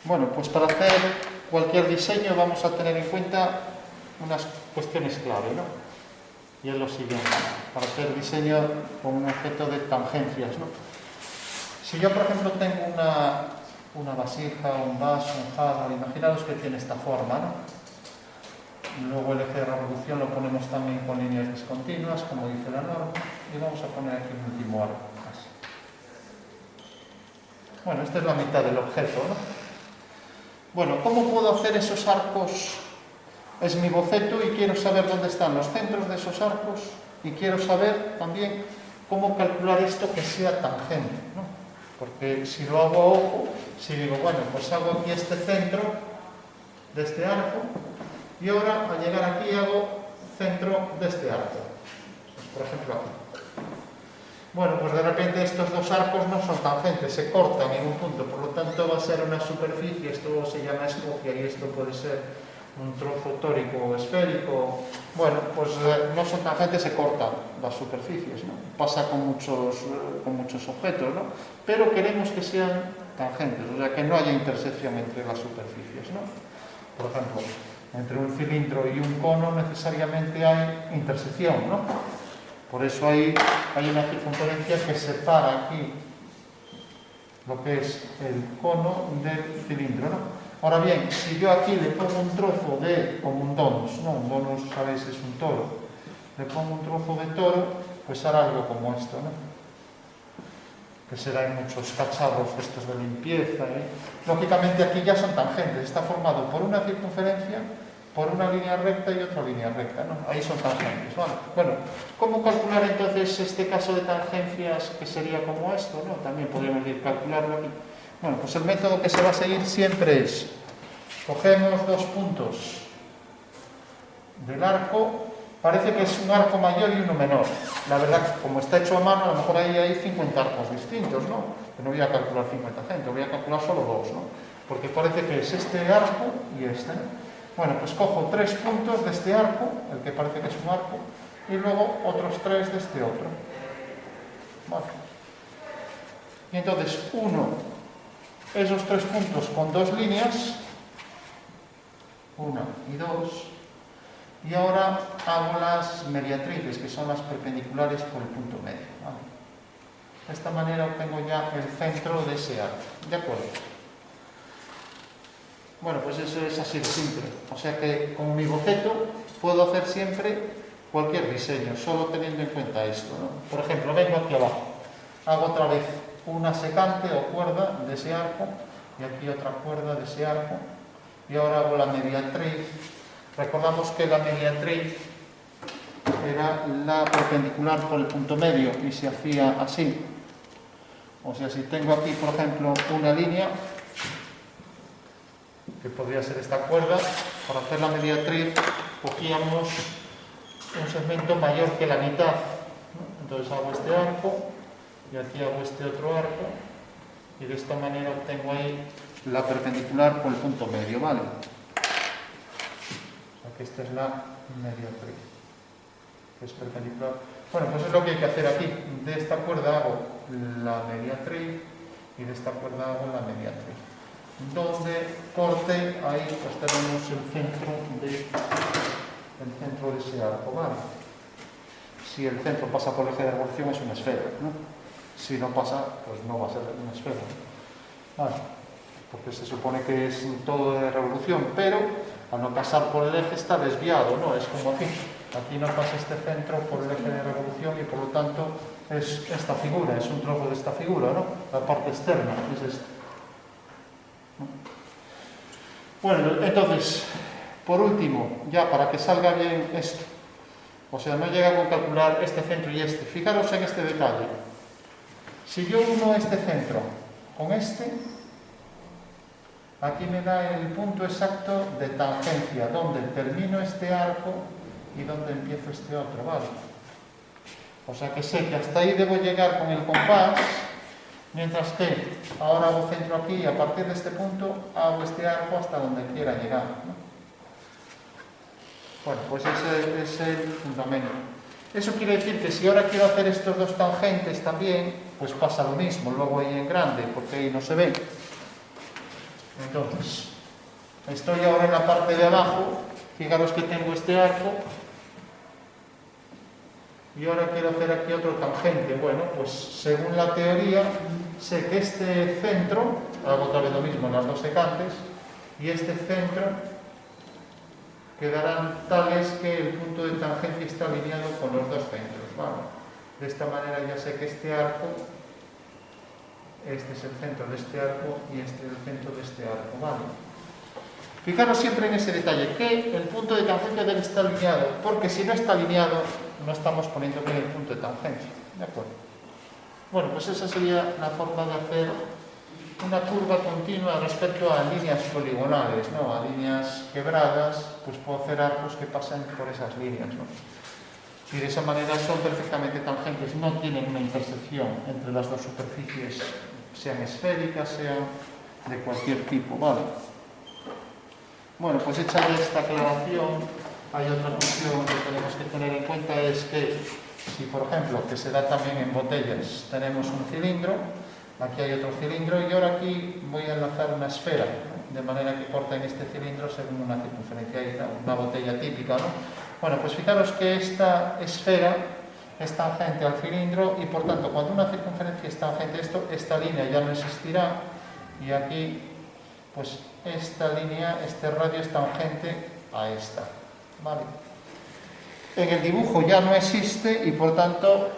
Bueno, pues para hacer cualquier diseño vamos a tener en cuenta unas cuestiones clave, ¿no? Y es lo siguiente, para hacer diseño con un objeto de tangencias, ¿no? Si yo, por ejemplo, tengo una vasija, un vaso, un jarro, imaginaos que tiene esta forma, ¿no? Luego el eje de revolución lo ponemos también con líneas discontinuas, como dice la norma, y vamos a poner aquí un último arco. Así. Bueno, esta es la mitad del objeto, ¿no? Bueno, ¿cómo puedo hacer esos arcos? Es mi boceto y quiero saber dónde están los centros de esos arcos y quiero saber también cómo calcular esto que sea tangente, ¿no? Porque si lo hago a ojo, si digo, bueno, pues hago aquí este centro de este arco y ahora al llegar aquí hago centro de este arco, pues, por ejemplo aquí. Bueno, pues de repente estos dos arcos no son tangentes, se cortan en un punto, por lo tanto va a ser una superficie, esto se llama escogia y esto puede ser un trozo tórico o esférico. Bueno, pues no son tangentes, se cortan las superficies, ¿no? Pasa con muchos objetos, ¿no? Pero queremos que sean tangentes, o sea, que no haya intersección entre las superficies, ¿no? Por ejemplo, entre un cilindro y un cono necesariamente hay intersección, ¿no? Por eso hay una circunferencia que separa aquí lo que es el cono del cilindro, ¿no? Ahora bien, si yo aquí le pongo un trozo de, como un donus, ¿no? Un donus, sabéis, es un toro. Le pongo un trozo de toro, pues hará algo como esto, ¿no? Que será en muchos cacharros estos de limpieza, ¿eh? Lógicamente aquí ya son tangentes, está formado por una circunferencia, por una línea recta y otra línea recta, ¿no? Ahí son tangentes, ¿vale? Bueno, ¿cómo calcular entonces este caso de tangencias que sería como esto, ¿no? También podríamos decir calcularlo aquí. Bueno, pues el método que se va a seguir siempre es, cogemos dos puntos del arco, parece que es un arco mayor y uno menor. La verdad, como está hecho a mano, a lo mejor ahí hay 50 arcos distintos, ¿no? Pero no voy a calcular 50 centros, voy a calcular solo dos, ¿no? Porque parece que es este arco y este, ¿no? Bueno, pues cojo tres puntos de este arco, el que parece que es un arco, y luego otros tres de este otro. Vale. Y entonces, esos tres puntos con dos líneas, una y dos, y ahora hago las mediatrices, que son las perpendiculares por el punto medio. ¿Vale? De esta manera obtengo ya el centro de ese arco. ¿De acuerdo? Bueno, pues eso es así de simple. O sea que con mi boceto puedo hacer siempre cualquier diseño, solo teniendo en cuenta esto, ¿no? Por ejemplo, vengo aquí abajo, hago otra vez una secante o cuerda de ese arco y aquí otra cuerda de ese arco y ahora hago la mediatriz. Recordamos que la mediatriz era la perpendicular por el punto medio y se hacía así. O sea, si tengo aquí, por ejemplo, una línea, que podría ser esta cuerda, para hacer la mediatriz cogíamos un segmento mayor que la mitad, ¿no? Entonces hago este arco y aquí hago este otro arco y de esta manera obtengo ahí la perpendicular por el punto medio, ¿vale? O sea que esta es la mediatriz, que es perpendicular. Bueno, pues es lo que hay que hacer aquí. De esta cuerda hago la mediatriz y de esta cuerda hago la mediatriz. Donde corte, ahí pues tenemos el centro de ese arco, ¿vale? Si el centro pasa por el eje de revolución es una esfera, ¿no? Si no pasa, pues no va a ser una esfera, ¿vale? Porque se supone que es todo de revolución, pero al no pasar por el eje está desviado, ¿no? Es como aquí. Aquí no pasa este centro por el eje de revolución y por lo tanto es esta figura, es un trozo de esta figura, ¿no? La parte externa es esta. Bueno, entonces, por último, ya para que salga bien esto, o sea, no llega a calcular este centro y este. Fijaros en este detalle. Si yo uno este centro con este, aquí me da el punto exacto de tangencia, donde termino este arco y donde empiezo este otro, ¿vale? O sea que sé que hasta ahí debo llegar con el compás, mientras que ahora hago centro aquí y a partir de este punto hago este arco hasta donde quiera llegar, ¿no? Bueno, pues ese es el fundamento. Eso quiere decir que si ahora quiero hacer estos dos tangentes también, pues pasa lo mismo, luego ahí en grande, porque ahí no se ve. Entonces, estoy ahora en la parte de abajo, fijaros que tengo este arco, y ahora quiero hacer aquí otro tangente. Bueno, pues según la teoría, sé que este centro, hago otra vez lo mismo en las dos secantes, y este centro quedarán tales que el punto de tangencia está alineado con los dos centros, ¿vale? De esta manera ya sé que este arco, este es el centro de este arco y este es el centro de este arco, ¿vale? Fijaros siempre en ese detalle, que el punto de tangencia debe estar alineado, porque si no está alineado, no estamos poniendo bien el punto de tangencia, ¿de acuerdo? Bueno, pues esa sería la forma de hacer una curva continua respecto a líneas poligonales, ¿no? A líneas quebradas, pues puedo hacer arcos que pasen por esas líneas, ¿no? Y de esa manera son perfectamente tangentes, no tienen una intersección entre las dos superficies, sean esféricas, sean de cualquier tipo, ¿vale? Bueno, pues hecha esta aclaración, hay otra cuestión que tenemos que tener en cuenta, es que si, por ejemplo, que se da también en botellas, tenemos un cilindro, aquí hay otro cilindro y ahora aquí voy a enlazar una esfera, ¿no? De manera que corta en este cilindro según una circunferencia, hay una botella típica, ¿no? Bueno, pues fijaros que esta esfera es tangente al cilindro y por tanto cuando una circunferencia es tangente a esto, esta línea ya no existirá y aquí pues esta línea, este radio es tangente a esta, ¿vale? En el dibujo ya no existe y por tanto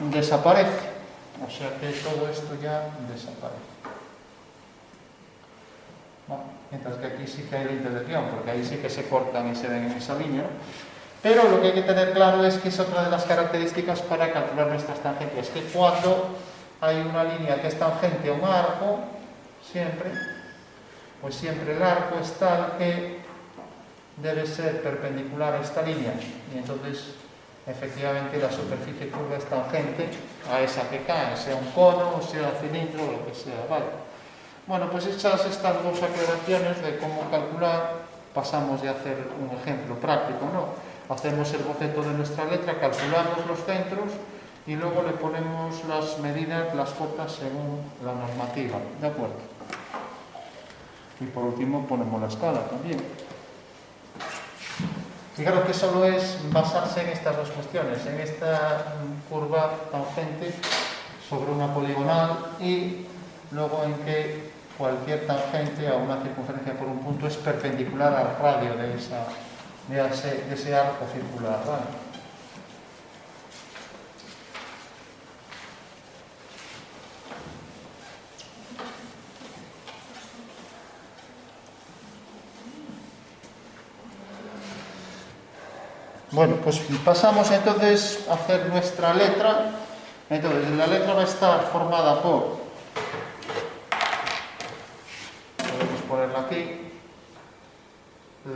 desaparece, o sea que todo esto ya desaparece. Bueno, mientras que aquí sí que hay la intersección, porque ahí sí que se cortan y se ven en esa línea, ¿no? Pero lo que hay que tener claro es que es otra de las características para calcular nuestras tangencias, que cuando hay una línea que es tangente a un arco, siempre, pues siempre el arco es tal que debe ser perpendicular a esta línea, y entonces efectivamente la superficie curva es tangente a esa que cae, sea un cono, o sea un cilindro, o lo que sea, ¿vale? Bueno, pues hechas estas dos aclaraciones de cómo calcular, pasamos de hacer un ejemplo práctico, ¿no? Hacemos el boceto de nuestra letra, calculamos los centros y luego le ponemos las medidas, las cotas según la normativa, ¿de acuerdo? Y por último ponemos la escala también. Fijaros que solo es basarse en estas dos cuestiones, en esta curva tangente sobre una poligonal y luego en que cualquier tangente a una circunferencia por un punto es perpendicular al radio de ese arco circular, ¿vale? Bueno, pues pasamos entonces a hacer nuestra letra. Entonces, la letra va a estar formada por, podemos ponerla aquí,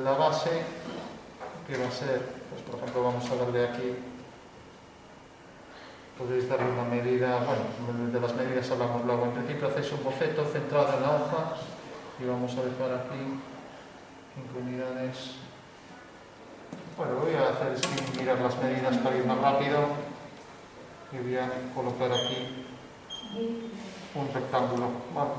la base, que va a ser, pues por ejemplo vamos a darle aquí, podéis darle una medida, bueno, de las medidas hablamos luego. En principio hacéis un boceto centrado en la hoja y vamos a dejar aquí 5 unidades. Bueno, lo voy a hacer sin mirar las medidas para ir más rápido y voy a colocar aquí un rectángulo, ¿vale?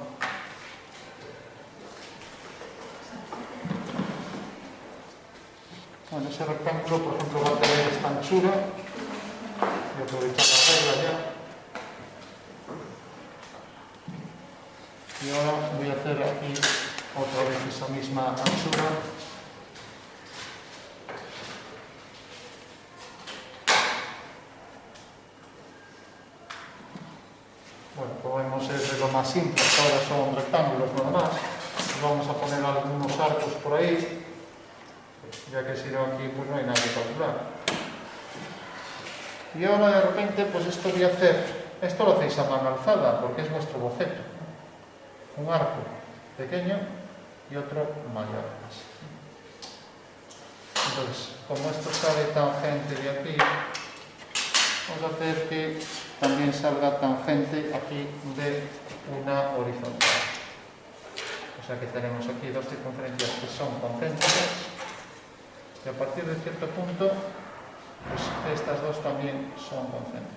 Bueno, ese rectángulo, por ejemplo, va a tener esta anchura. Voy a aprovechar la regla ya. Y ahora voy a hacer aquí otra vez esa misma anchura. Bueno, como vemos es de lo más simple, ahora son rectángulos nada más. Vamos a poner algunos arcos por ahí. Ya que si no aquí pues no hay nada que calcular. Y ahora de repente pues esto voy a hacer, esto lo hacéis a mano alzada porque es vuestro boceto. Un arco pequeño y otro mayor. Entonces, como esto sale tangente de aquí, vamos a hacer que también salga tangente aquí de una horizontal. O sea que tenemos aquí dos circunferencias que son concéntricas. Y a partir de cierto punto, pues estas dos también son concéntricas.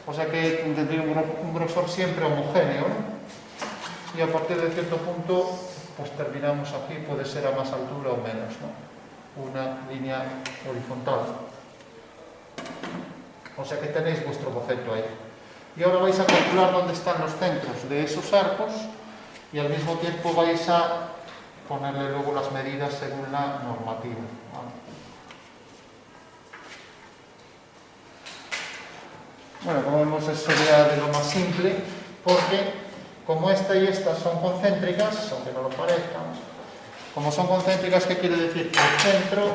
O sea que tendría un grosor siempre homogéneo, ¿no? y a partir de cierto punto pues terminamos aquí, puede ser a más altura o menos, ¿no? Una línea horizontal. O sea que tenéis vuestro boceto ahí. Y ahora vais a calcular dónde están los centros de esos arcos y al mismo tiempo vais a ponerle luego las medidas según la normativa. ¿Vale? Bueno, como vemos, eso sería de lo más simple, porque como esta y esta son concéntricas, aunque no lo parezcan, como son concéntricas, ¿qué quiere decir? Que el centro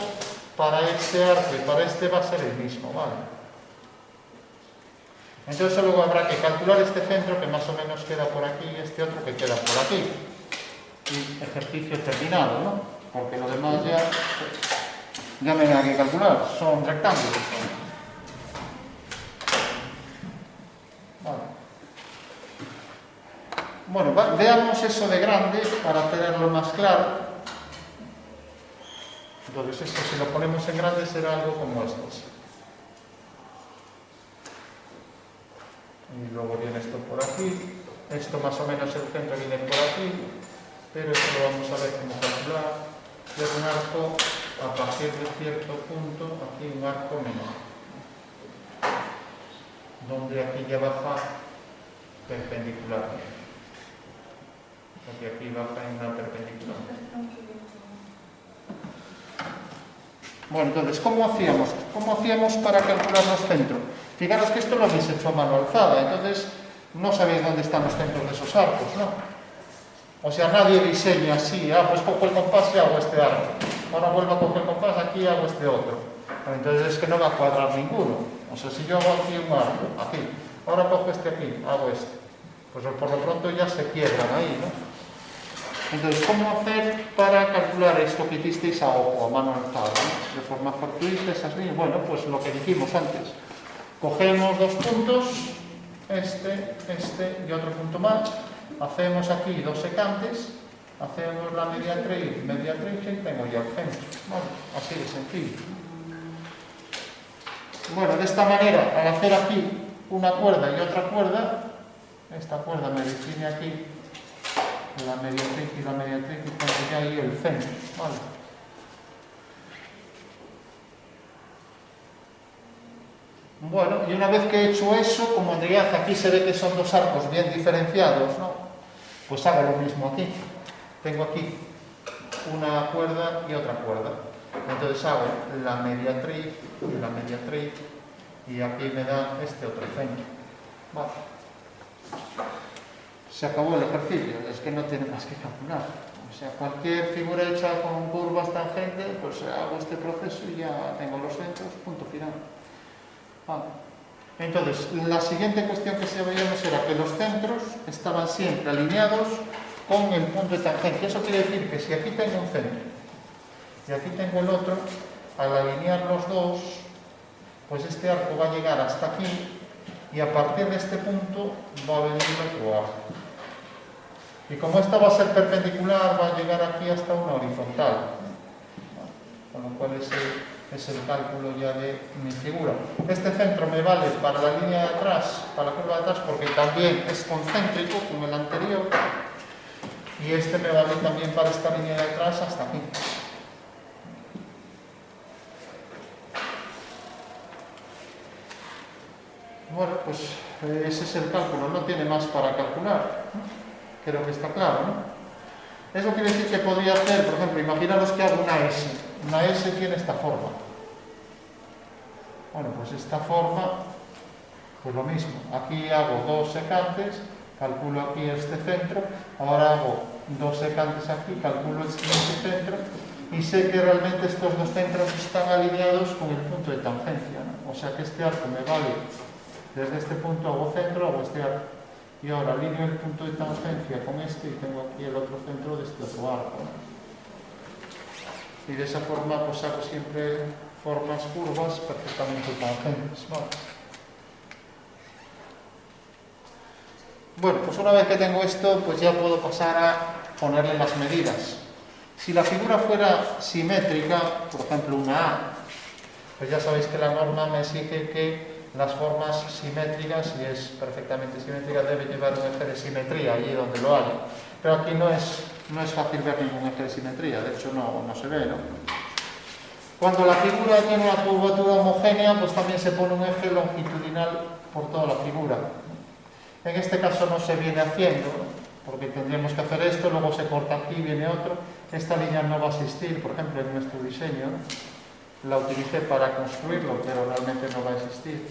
para este arco y para este va a ser el mismo, ¿vale? Entonces solo habrá que calcular este centro que más o menos queda por aquí y este otro que queda por aquí. Y ejercicio terminado, ¿no? Porque lo demás ya me da que calcular, son rectángulos. Vale. Bueno, veamos eso de grande para tenerlo más claro. Entonces esto, si lo ponemos en grande, será algo como estos. Y luego viene esto por aquí. Esto más o menos el centro viene por aquí. Pero esto lo vamos a ver cómo calcular. Es un arco a partir de cierto punto, aquí un arco menor. Donde aquí ya baja perpendicularmente. Porque aquí baja en una perpendicular. Bueno, entonces, ¿cómo hacíamos? ¿Cómo hacíamos para calcular los centros? Fijaros que esto lo habéis hecho a mano alzada, entonces no sabéis dónde están los centros de esos arcos, ¿no? O sea, nadie diseña así, pues cojo el compás y hago este arco. Ahora vuelvo a coger el compás, aquí hago este otro. Entonces es que no va a cuadrar ninguno. O sea, si yo hago aquí un arco, aquí, ahora cojo este aquí, hago este. Pues por lo pronto ya se quiebran ahí, ¿no? Entonces, ¿cómo hacer para calcular esto que hicisteis a ojo, a mano alzada, ¿no? De forma fortuita, esas líneas. Bueno, pues lo que dijimos antes. Cogemos dos puntos, este y otro punto más. Hacemos aquí dos secantes, hacemos la mediatriz y tengo ya el centro. Bueno, así de sencillo. Bueno, de esta manera, al hacer aquí una cuerda y otra cuerda, esta cuerda me define aquí la mediatriz y tengo ya ahí el centro. ¿Vale? Bueno, y una vez que he hecho eso, como en realidad aquí se ve que son dos arcos bien diferenciados, ¿no? Pues hago lo mismo aquí. Tengo aquí una cuerda y otra cuerda. Entonces hago la mediatriz y aquí me da este otro centro. Vale. Se acabó el ejercicio, es que no tiene más que calcular. O sea, cualquier figura hecha con curvas tangentes, pues hago este proceso y ya tengo los centros, punto final. Vale. Entonces, la siguiente cuestión que se veíamos era que los centros estaban siempre alineados con el punto de tangencia. Eso quiere decir que si aquí tengo un centro y aquí tengo el otro, al alinear los dos, pues este arco va a llegar hasta aquí y a partir de este punto va a venir el otro arco. Y como esta va a ser perpendicular, va a llegar aquí hasta una horizontal. Con lo cual es el cálculo ya de mi figura. Este centro me vale para la línea de atrás, para la curva de atrás, porque también es concéntrico como el anterior. Y este me vale también para esta línea de atrás hasta aquí. Bueno, pues ese es el cálculo, no tiene más para calcular. Creo que está claro, ¿no? Eso quiere decir que podría hacer, por ejemplo, imaginaros que hago una S. Una S tiene esta forma. Bueno, pues esta forma, pues lo mismo. Aquí hago dos secantes, calculo aquí este centro, ahora hago dos secantes aquí, calculo este centro, y sé que realmente estos dos centros están alineados con el punto de tangencia, ¿no? O sea que este arco me vale, desde este punto hago centro, hago este arco. Y ahora alineo el punto de tangencia con este y tengo aquí el otro centro de este otro arco, ¿no? Y de esa forma pues hago siempre formas curvas perfectamente tangentes, ¿vale? Bueno, pues una vez que tengo esto, pues ya puedo pasar a ponerle las medidas. Si la figura fuera simétrica, por ejemplo una A, pues ya sabéis que la norma me exige que las formas simétricas, si es perfectamente simétrica, debe llevar un eje de simetría allí donde lo haya. Pero aquí no es fácil ver ningún eje de simetría, de hecho no se ve, ¿no? Cuando la figura tiene una curvatura homogénea, pues también se pone un eje longitudinal por toda la figura. En este caso no se viene haciendo, porque tendríamos que hacer esto, luego se corta aquí, viene otro. Esta línea no va a existir, por ejemplo, en nuestro diseño. La utilicé para construirlo, pero realmente no va a existir.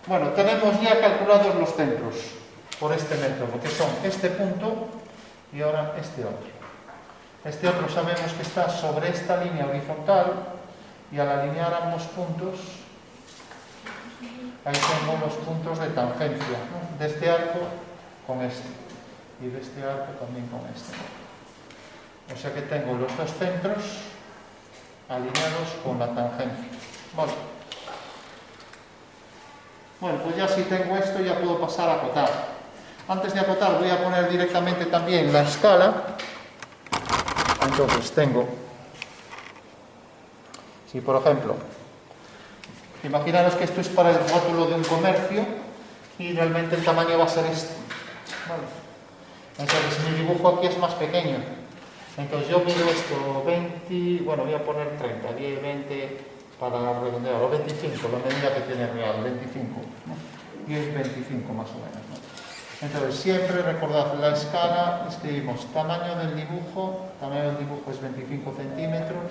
Bueno, tenemos ya calculados los centros por este método, que son este punto y ahora este otro. Este otro sabemos que está sobre esta línea horizontal y al alinear ambos puntos, ahí tengo los puntos de tangencia, ¿no? De este arco con este y de este arco también con este. O sea que tengo los dos centros alineados con la tangencia. Vale. Bueno, pues ya si tengo esto ya puedo pasar a acotar. Antes de acotar voy a poner directamente también la escala. Entonces tengo, si por ejemplo, imaginaros que esto es para el rótulo de un comercio y realmente el tamaño va a ser este. Vale. Entonces mi dibujo aquí es más pequeño. Entonces yo mido esto 20, bueno voy a poner 30, 10, 20 para redondear, o 25, la medida que tiene real, 25, ¿no? Y es 25 más o menos, ¿no? Entonces siempre recordad la escala, escribimos tamaño del dibujo es 25 centímetros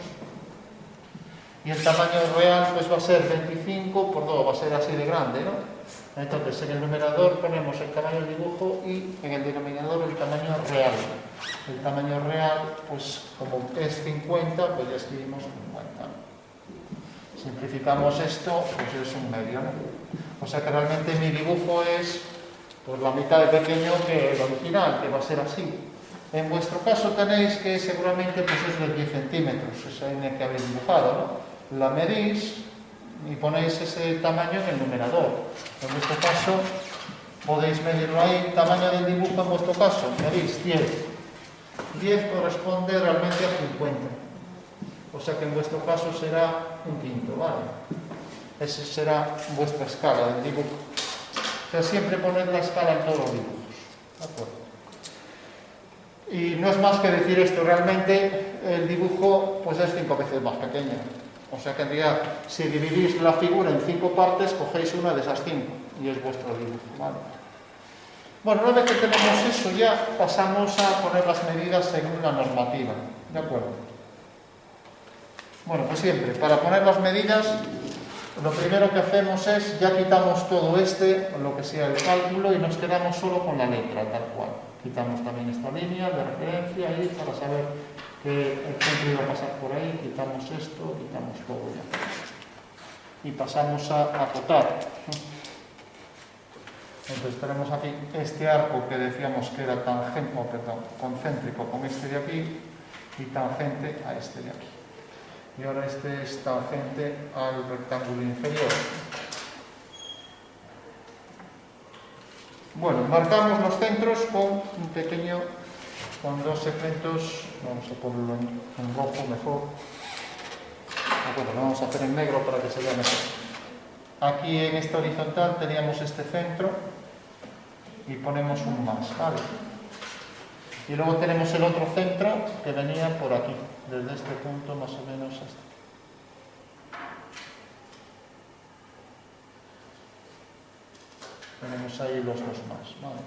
y el tamaño real pues va a ser 25 por 2, va a ser así de grande, ¿no? Entonces en el numerador ponemos el tamaño del dibujo y en el denominador el tamaño real. El tamaño real, pues como es 50, pues ya escribimos 50. Simplificamos esto, pues es un medio, ¿no? O sea que realmente mi dibujo es pues la mitad de pequeño que el original, que va a ser así. En vuestro caso tenéis que seguramente pues es de 10 centímetros, esa línea que habéis dibujado, ¿no? La medís y ponéis ese tamaño en el numerador. En vuestro caso podéis medirlo ahí, tamaño del dibujo en vuestro caso, medís 10. 10 corresponde realmente a 50. O sea que en vuestro caso será un quinto, ¿vale? Esa será vuestra escala del dibujo. O sea, siempre poned la escala en todos los dibujos. ¿De acuerdo? Y no es más que decir esto, realmente el dibujo pues es 5 veces más pequeño. O sea que en realidad, si dividís la figura en 5 partes, cogéis una de esas 5 y es vuestro dibujo, ¿vale? Bueno, una vez que tenemos eso ya pasamos a poner las medidas según la normativa, ¿de acuerdo? Bueno, pues siempre, para poner las medidas, lo primero que hacemos es, ya quitamos todo lo que sea el cálculo, y nos quedamos solo con la letra, tal cual. Quitamos también esta línea de referencia ahí para saber que el centro iba a pasar por ahí, quitamos esto, quitamos todo ya. Y pasamos a acotar. Entonces tenemos aquí este arco que decíamos que era concéntrico con este de aquí y tangente a este de aquí. Y ahora este es tangente al rectángulo inferior. Bueno, marcamos los centros con dos segmentos, vamos a ponerlo en rojo mejor. Bueno, lo vamos a hacer en negro para que se vea mejor. Aquí en esta horizontal teníamos este centro y ponemos un más, ¿vale? Y luego tenemos el otro centro que venía por aquí, desde este punto más o menos hasta. Tenemos ahí los dos más, ¿vale?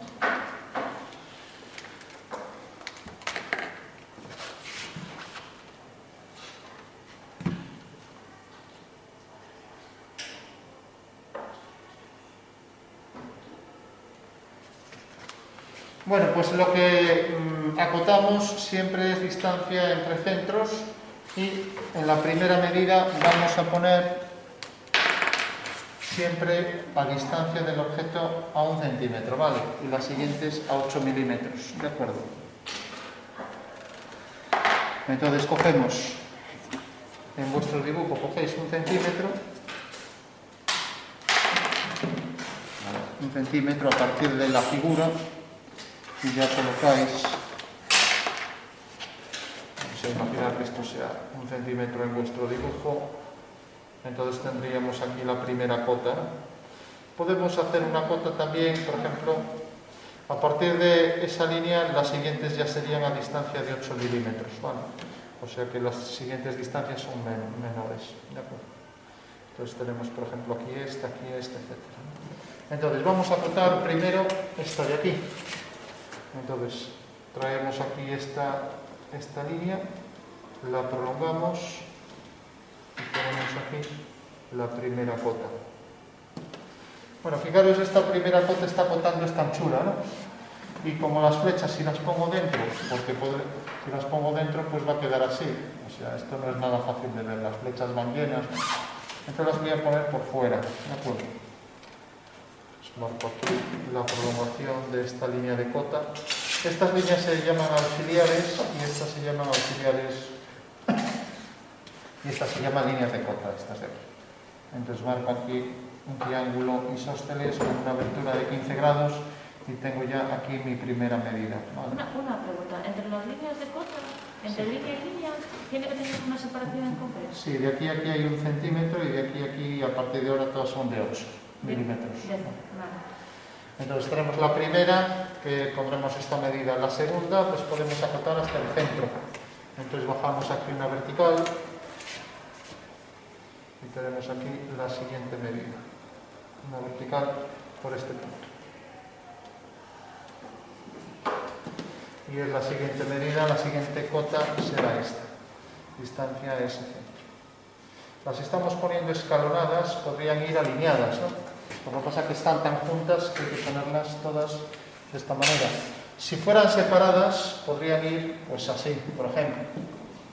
Bueno, pues lo que acotamos siempre es distancia entre centros y en la primera medida vamos a poner siempre a distancia del objeto a 1 centímetro, ¿vale? Y las siguientes a 8 milímetros, ¿de acuerdo? Entonces cogemos, en vuestro dibujo cogéis 1 centímetro, 1 centímetro a partir de la figura, y ya colocáis, vamos a imaginar que esto sea 1 centímetro en vuestro dibujo, entonces tendríamos aquí la primera cota. Podemos hacer una cota también, por ejemplo, A partir de esa línea, las siguientes ya serían a distancia de 8 milímetros, ¿vale? O sea que las siguientes distancias son menores, ¿de acuerdo? Entonces tenemos, por ejemplo, aquí esta, etc. Entonces vamos a acotar primero esta de aquí. Entonces traemos aquí esta línea, la prolongamos y ponemos aquí la primera cota. Bueno, fijaros, esta primera cota está acotando esta anchura, ¿no? Y como las flechas, si las pongo dentro, si las pongo dentro, pues va a quedar así. O sea, esto no es nada fácil de ver, las flechas van llenas. Entonces las voy a poner por fuera, ¿de acuerdo? Pues marco aquí la prolongación de esta línea de cota. Estas líneas se llaman auxiliares y estas se llaman auxiliares y estas se llaman líneas de cota, estas de aquí. Entonces marco aquí un triángulo isósceles con una abertura de 15 grados y tengo ya aquí mi primera medida, ¿vale? Una pregunta, entre las líneas de cota, entre línea y línea, ¿tiene que tener una separación en concreto? Sí, de aquí a aquí hay 1 centímetro y de aquí a aquí, a partir de ahora, todas son de 8 milímetros. Entonces tenemos la primera, que pondremos esta medida. La segunda, pues podemos acotar hasta el centro. Entonces bajamos aquí una vertical y tenemos aquí la siguiente medida. Una vertical por este punto. Y es la siguiente medida, la siguiente cota será esta. Distancia ese centro. Las estamos poniendo escalonadas, podrían ir alineadas, ¿no? Lo que pasa es que están tan juntas que hay que ponerlas todas de esta manera. Si fueran separadas, podrían ir pues así, por ejemplo,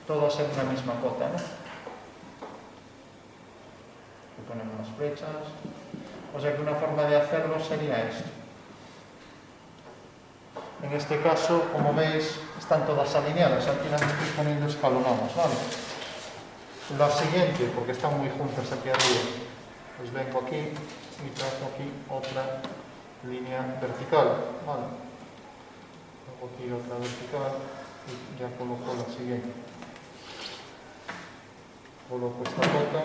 todas en una misma cota, ¿no? Le ponemos las flechas. O sea que una forma de hacerlo sería esto. En este caso, como veis, están todas alineadas. Aquí las estoy poniendo escalonadas, ¿vale? La siguiente, porque están muy juntas aquí arriba, pues vengo aquí y trazo aquí otra línea vertical, ¿vale? Hago aquí otra vertical y ya coloco la siguiente. Coloco esta cota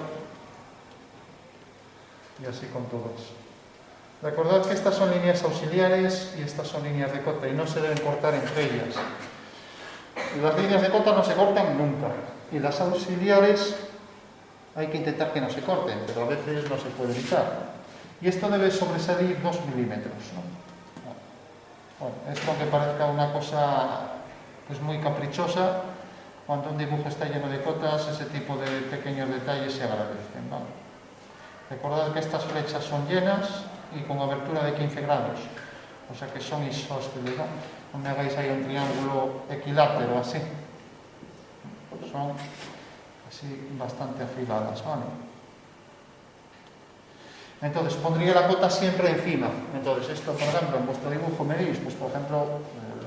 y así con todas. Recordad que estas son líneas auxiliares y estas son líneas de cota y no se deben cortar entre ellas. Las líneas de cota no se cortan nunca y las auxiliares hay que intentar que no se corten, pero a veces no se puede evitar. Y esto debe sobresalir 2 milímetros, ¿no? Bueno, esto aunque parezca una cosa pues muy caprichosa, cuando un dibujo está lleno de cotas, ese tipo de pequeños detalles se agradecen, ¿vale? Recordad que estas flechas son llenas y con abertura de 15 grados, o sea que son isósceles, ¿no? No me hagáis ahí un triángulo equilátero así, son así bastante afiladas, ¿vale? Entonces pondría la cota siempre encima. Entonces esto, por ejemplo, en vuestro dibujo medís, pues por ejemplo,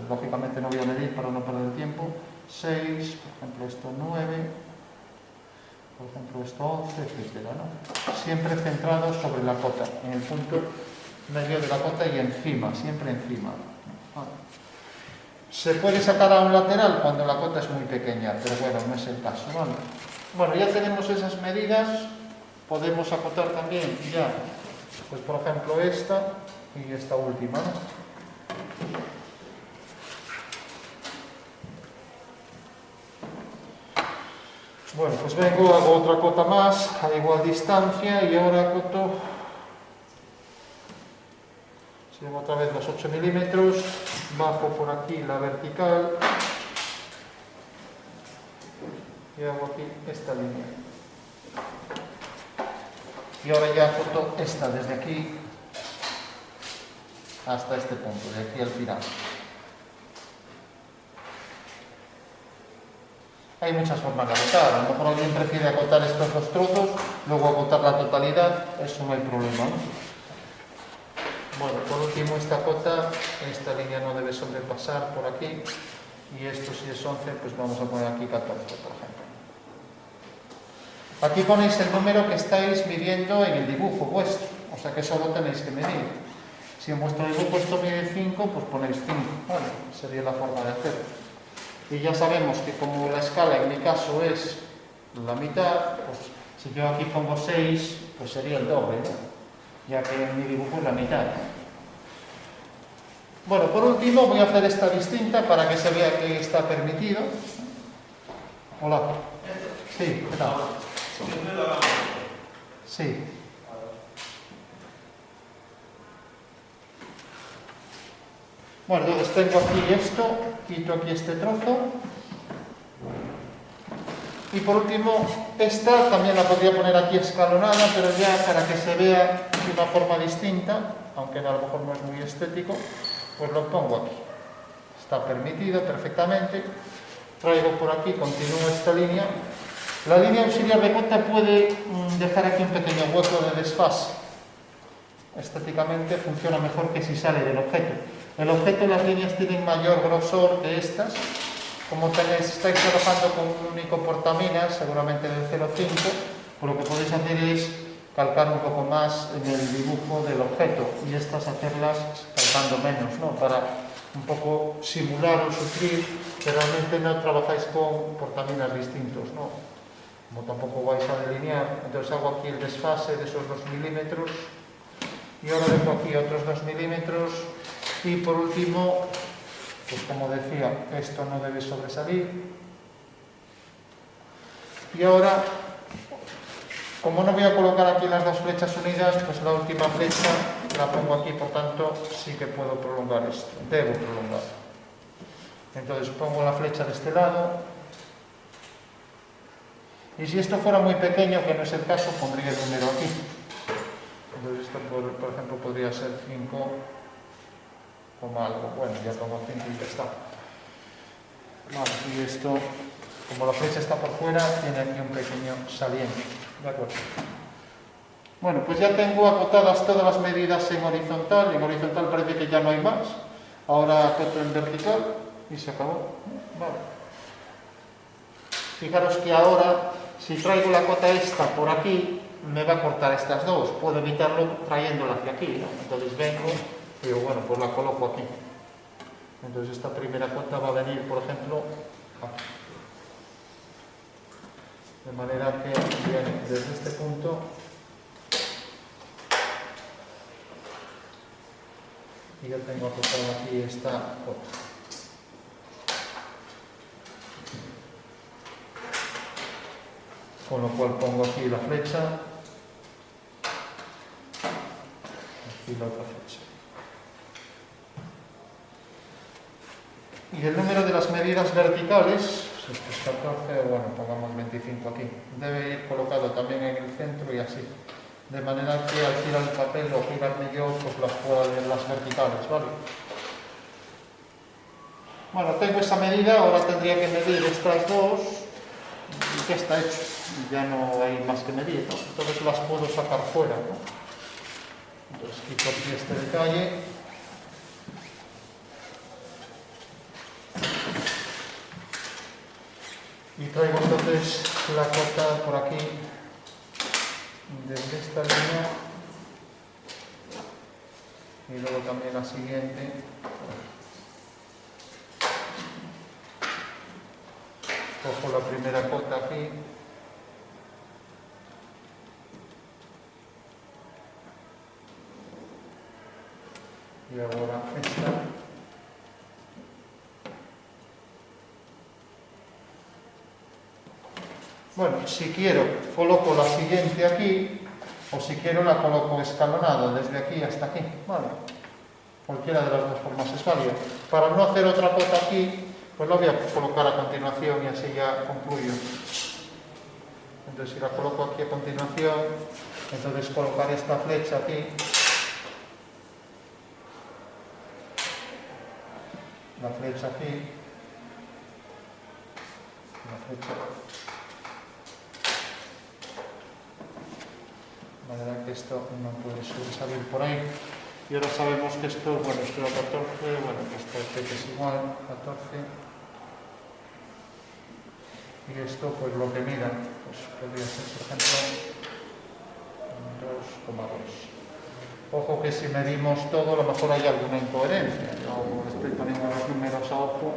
lógicamente no voy a medir para no perder el tiempo, 6, por ejemplo esto 9, por ejemplo esto 11, etcétera, ¿no? Siempre centrado sobre la cota, en el punto medio de la cota y encima, siempre encima. Vale. Se puede sacar a un lateral cuando la cota es muy pequeña, pero bueno, no es el caso, ¿vale? Bueno, ya tenemos esas medidas, podemos acotar también ya, pues por ejemplo esta y esta última, ¿no? Bueno, pues vengo, hago otra cota más a igual distancia y ahora acoto, llevo otra vez los 8 milímetros, bajo por aquí la vertical y hago aquí esta línea. Y ahora ya acoto esta desde aquí hasta este punto, de aquí al final. Hay muchas formas de acotar, a lo mejor alguien prefiere acotar estos dos trozos, luego acotar la totalidad, eso no hay problema, ¿no? Bueno, por último esta cota, esta línea no debe sobrepasar por aquí, y esto si es 11, pues vamos a poner aquí 14, por ejemplo. Aquí ponéis el número que estáis midiendo en el dibujo vuestro, o sea que eso lo tenéis que medir. Si en vuestro dibujo esto mide 5, pues ponéis 5, ¿vale? Sería la forma de hacerlo. Y ya sabemos que como la escala en mi caso es la mitad, pues si yo aquí pongo 6, pues sería el doble, ¿no? Ya que en mi dibujo es la mitad. Bueno, por último voy a hacer esta distinta para que se vea que está permitido. Hola. Sí, ¿qué tal? Sí. Bueno, entonces tengo aquí esto, quito aquí este trozo. Y por último, esta también la podría poner aquí escalonada, pero ya para que se vea de una forma distinta, aunque a lo mejor no es muy estético, pues lo pongo aquí. Está permitido perfectamente. Traigo por aquí, continúo esta línea. La línea auxiliar de cota puede dejar aquí un pequeño hueco de desfase. Estéticamente funciona mejor que si sale del objeto. El objeto, las líneas tienen mayor grosor que estas. Como estáis trabajando con un único portaminas, seguramente del 0,5, pues lo que podéis hacer es calcar un poco más en el dibujo del objeto y estas hacerlas calcando menos, ¿no? Para un poco simular o sufrir que realmente no trabajáis con portaminas distintos, ¿no? Como tampoco vais a delinear, entonces hago aquí el desfase de esos 2 milímetros y ahora dejo aquí otros 2 milímetros y por último, pues como decía, esto no debe sobresalir. Y ahora, como no voy a colocar aquí las dos flechas unidas, pues la última flecha la pongo aquí, por tanto sí que puedo prolongar esto, debo prolongar. Entonces pongo la flecha de este lado y si esto fuera muy pequeño, que no es el caso, pondría el número aquí. Entonces esto por ejemplo podría ser 5, algo. Bueno, ya pongo 5 y ya está. Vale, y esto, como la flecha está por fuera, tiene aquí un pequeño saliente. ¿De acuerdo? Bueno, pues ya tengo acotadas todas las medidas en horizontal. En horizontal parece que ya no hay más. Ahora acoto en vertical y se acabó. Vale. Fijaros que ahora, si traigo la cota esta por aquí, me va a cortar estas dos. Puedo evitarlo trayéndola hacia aquí, ¿no? Entonces vengo y digo, bueno, pues la coloco aquí. Entonces esta primera cota va a venir, por ejemplo, aquí. De manera que viene desde este punto y yo tengo acotada aquí esta cota. Con lo cual pongo aquí la flecha, aquí la otra flecha. Y el número de las medidas verticales, si esto es 14, bueno, pongamos 25 aquí, debe ir colocado también en el centro y así. De manera que al girar el papel o girarme yo, pues las pueda ver las verticales, ¿vale? Bueno, tengo esa medida, ahora tendría que medir estas dos, y que está hecho. Ya no hay más que medir, ¿no? Entonces las puedo sacar fuera, ¿no? Entonces quito aquí este detalle. Y traigo entonces la cota por aquí, desde esta línea, y luego también la siguiente. Cojo la primera cota aquí. Y ahora esta. Bueno, si quiero, coloco la siguiente aquí, o si quiero la coloco escalonada, desde aquí hasta aquí, ¿vale? Cualquiera de las dos formas es válida. Para no hacer otra cota aquí, pues la voy a colocar a continuación y así ya concluyo. Entonces, si la coloco aquí a continuación, entonces colocar esta flecha aquí, la flecha aquí, la flecha aquí. De manera que esto no puede sobresalir por ahí. Y ahora sabemos que esto, bueno, esto era 14, bueno, pues parece que es igual, 14. Y esto, pues lo que mida, pues podría ser, por ejemplo, 2,2. Ojo que si medimos todo, a lo mejor hay alguna incoherencia. Yo estoy poniendo los números a ojo.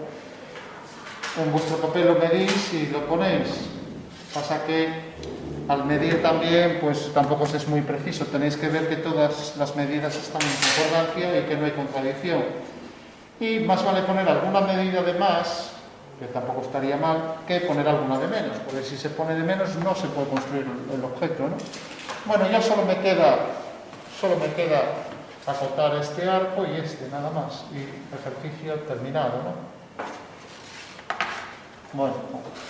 En vuestro papel lo medís y lo ponéis. Pasa que al medir también, pues tampoco es muy preciso. Tenéis que ver que todas las medidas están en concordancia y que no hay contradicción. Y más vale poner alguna medida de más, que tampoco estaría mal, que poner alguna de menos, porque si se pone de menos no se puede construir el objeto, ¿no? Bueno, ya solo me queda acotar este arco y este, nada más, y ejercicio terminado, ¿no? Bueno,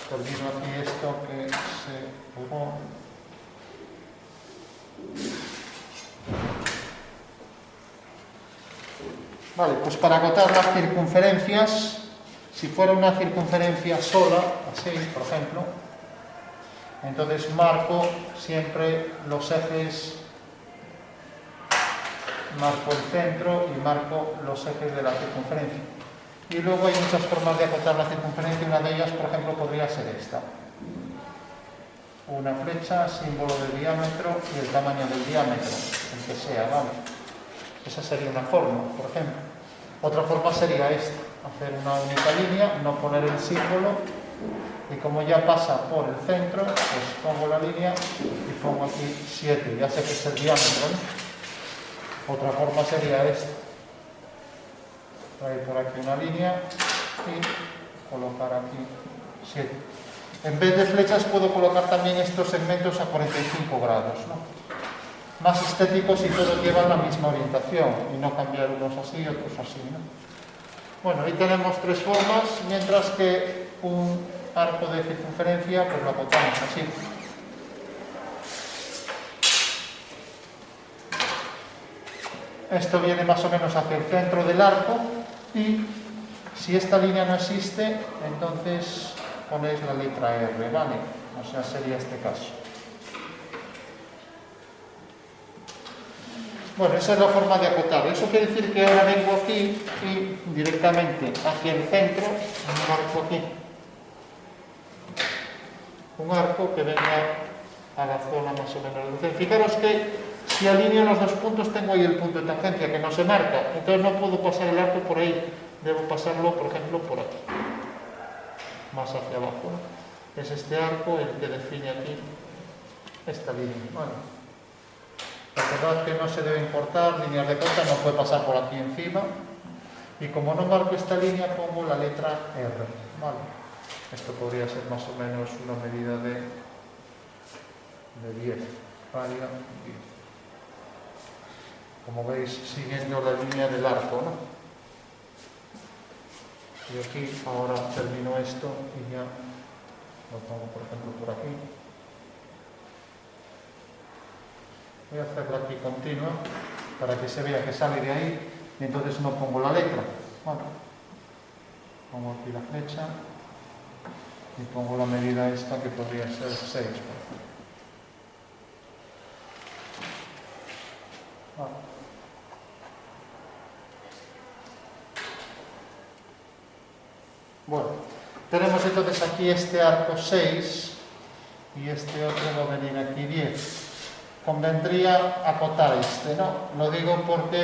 termino aquí esto que se jugó. Vale, pues para acotar las circunferencias, si fuera una circunferencia sola, así, por ejemplo, entonces marco siempre los ejes, marco el centro y marco los ejes de la circunferencia. Y luego hay muchas formas de acotar la circunferencia, una de ellas, por ejemplo, podría ser esta. Una flecha, símbolo del diámetro y el tamaño del diámetro, el que sea, ¿vale? Esa sería una forma, por ejemplo. Otra forma sería esta, hacer una única línea, no poner el símbolo, y como ya pasa por el centro, pues pongo la línea y pongo aquí 7, ya sé que es el diámetro, ¿no? Otra forma sería esta. Traer por aquí una línea y colocar aquí 7. En vez de flechas puedo colocar también estos segmentos a 45 grados, ¿no? Más estéticos y todos llevan la misma orientación y no cambiar unos así y otros así, ¿no? Bueno, ahí tenemos tres formas, mientras que un arco de circunferencia pues lo acotamos así. Esto viene más o menos hacia el centro del arco y si esta línea no existe, entonces ponéis la letra R, ¿vale? O sea, sería este caso. Bueno, esa es la forma de acotar. Eso quiere decir que ahora vengo aquí y directamente hacia el centro marco aquí. Un arco que venga a la zona más o menos. Entonces, fijaros que si alineo los dos puntos tengo ahí el punto de tangencia que no se marca. Entonces no puedo pasar el arco por ahí. Debo pasarlo, por ejemplo, por aquí. Más hacia abajo, ¿no? Es este arco el que define aquí esta línea. Bueno. Recordad que no se debe importar líneas de cota, no puede pasar por aquí encima. Y como no marco esta línea, pongo la letra R. ¿Vale? Esto podría ser más o menos una medida de 10. Radio 10. Como veis, siguiendo la línea del arco, ¿no? Y aquí ahora termino esto y ya lo pongo, por ejemplo, por aquí. Voy a hacerla aquí continua para que se vea que sale de ahí y entonces no pongo la letra. Bueno, pongo aquí la flecha y pongo la medida esta que podría ser 6. Por ejemplo. Vale. Bueno, tenemos entonces aquí este arco 6 y este otro va a venir aquí 10. Convendría acotar este, ¿no? Lo digo porque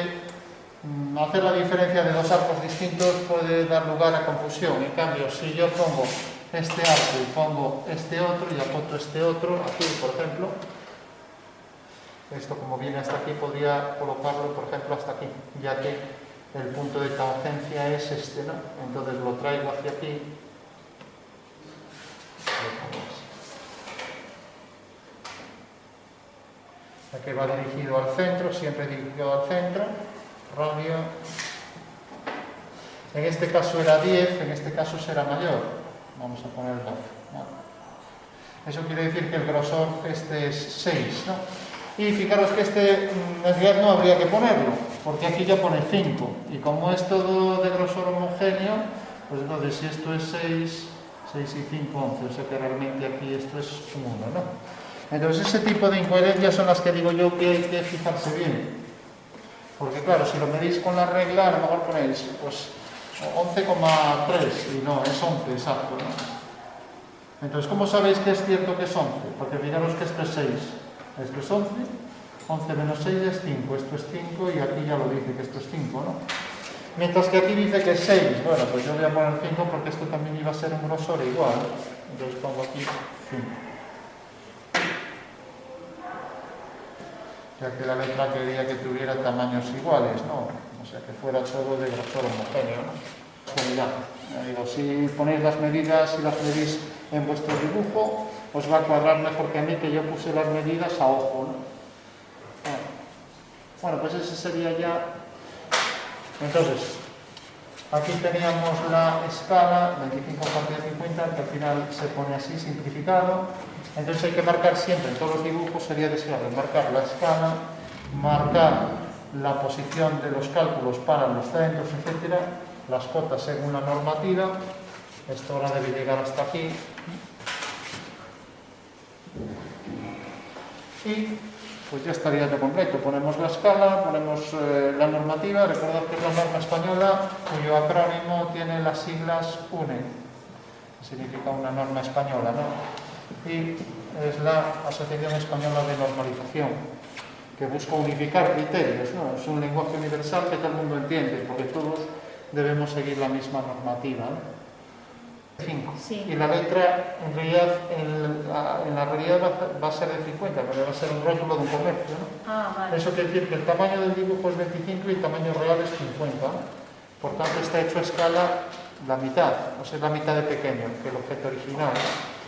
hacer la diferencia de dos arcos distintos puede dar lugar a confusión. En cambio, si yo pongo este arco y pongo este otro y acoto este otro, aquí por ejemplo, esto como viene hasta aquí podría colocarlo por ejemplo hasta aquí, ya que el punto de tangencia es este, ¿no? Entonces lo traigo hacia aquí. Aquí va dirigido al centro, siempre dirigido al centro, radio. En este caso era 10, en este caso será mayor. Vamos a poner 12. ¿No? Eso quiere decir que el grosor este es 6, ¿no? Y fijaros que este en realidad no habría que ponerlo, porque aquí ya pone 5. Y como es todo de grosor homogéneo, pues entonces si esto es 6, 6 y 5, 11. O sea que realmente aquí esto es 1, ¿no? Entonces ese tipo de incoherencias son las que digo yo que hay que fijarse bien. Porque claro, si lo medís con la regla, a lo mejor ponéis pues 11,3 y no, es 11 exacto, ¿no? Entonces, ¿cómo sabéis que es cierto que es 11? Porque fijaros que esto es 6, esto es 11, 11 menos 6 es 5, esto es 5 y aquí ya lo dice que esto es 5, ¿no? Mientras que aquí dice que es 6, bueno, pues yo voy a poner 5 porque esto también iba a ser un grosor igual, ¿no? Entonces pongo aquí 5. Ya que la letra quería que tuviera tamaños iguales, ¿no? O sea, que fuera todo de grosor homogéneo, ¿no? Unidad. Digo, si ponéis las medidas y las medís en vuestro dibujo, os va a cuadrar mejor que a mí, que yo puse las medidas a ojo, ¿no? Bueno, pues ese sería ya. Entonces, aquí teníamos la escala 25 partida 50, que al final se pone así, simplificado. Entonces hay que marcar siempre, en todos los dibujos sería deseable marcar la escala, marcar la posición de los cálculos para los centros, etcétera, las cotas según la normativa. Esto ahora debe llegar hasta aquí. Y pues ya estaría todo completo. Ponemos la escala, ponemos la normativa. Recordad que es la norma española, cuyo acrónimo tiene las siglas UNE, que significa una norma española, ¿no? Y es la Asociación Española de Normalización, que busca unificar criterios, ¿no? Es un lenguaje universal que todo el mundo entiende, porque todos debemos seguir la misma normativa, ¿no? 5. Sí. Y la letra, en realidad, en la realidad va a ser de 50, porque va a ser un rótulo de un comercio, ¿no? Ah, vale. Eso quiere decir que el tamaño del dibujo es 25 y el tamaño real es 50, ¿no? Por tanto, está hecho a escala la mitad, o sea, la mitad de pequeño que el objeto original, ¿no?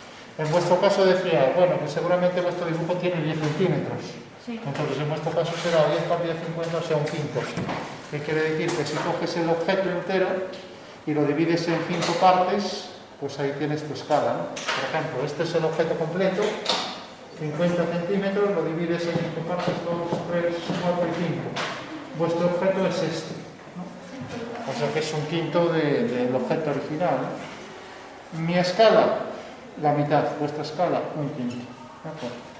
En vuestro caso decía, bueno, que seguramente vuestro dibujo tiene 10 centímetros. Sí. Entonces, en vuestro caso será 10 partida 50, o sea, un quinto. ¿Qué quiere decir? Que si coges el objeto entero y lo divides en 5 partes, pues ahí tienes tu escala, ¿no? Por ejemplo, este es el objeto completo, 50 centímetros, lo divides en 5 partes, 2, 3, 4 y 5. Vuestro objeto es este, ¿no? O sea que es un quinto del objeto original, ¿no? Mi escala, la mitad, vuestra escala, un quinto. ¿De acuerdo?